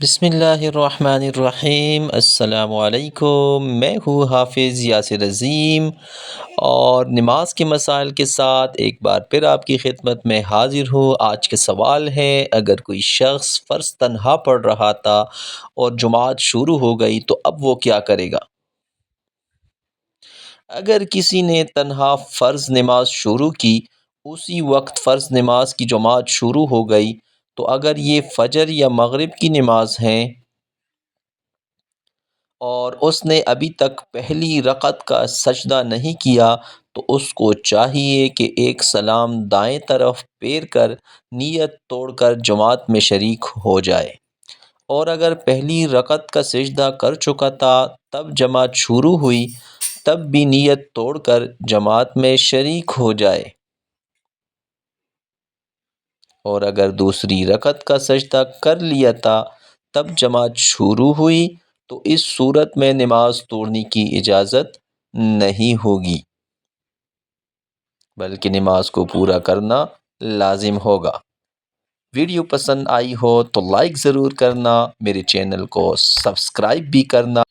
بسم اللہ الرحمن الرحیم۔ السلام علیکم، میں ہوں حافظ یاسر عظیم، اور نماز کے مسائل کے ساتھ ایک بار پھر آپ کی خدمت میں حاضر ہوں۔ آج کے سوال ہے، اگر کوئی شخص فرض تنہا پڑھ رہا تھا اور جماعت شروع ہو گئی تو اب وہ کیا کرے گا؟ اگر کسی نے تنہا فرض نماز شروع کی، اسی وقت فرض نماز کی جماعت شروع ہو گئی، تو اگر یہ فجر یا مغرب کی نماز ہیں اور اس نے ابھی تک پہلی رکعت کا سجدہ نہیں کیا، تو اس کو چاہیے کہ ایک سلام دائیں طرف پھیر کر نیت توڑ کر جماعت میں شریک ہو جائے، اور اگر پہلی رکعت کا سجدہ کر چکا تھا تب جماعت شروع ہوئی، تب بھی نیت توڑ کر جماعت میں شریک ہو جائے، اور اگر دوسری رکعت کا سجدہ کر لیا تھا تب جماعت شروع ہوئی، تو اس صورت میں نماز توڑنے کی اجازت نہیں ہوگی، بلکہ نماز کو پورا کرنا لازم ہوگا۔ ویڈیو پسند آئی ہو تو لائک ضرور کرنا، میرے چینل کو سبسکرائب بھی کرنا۔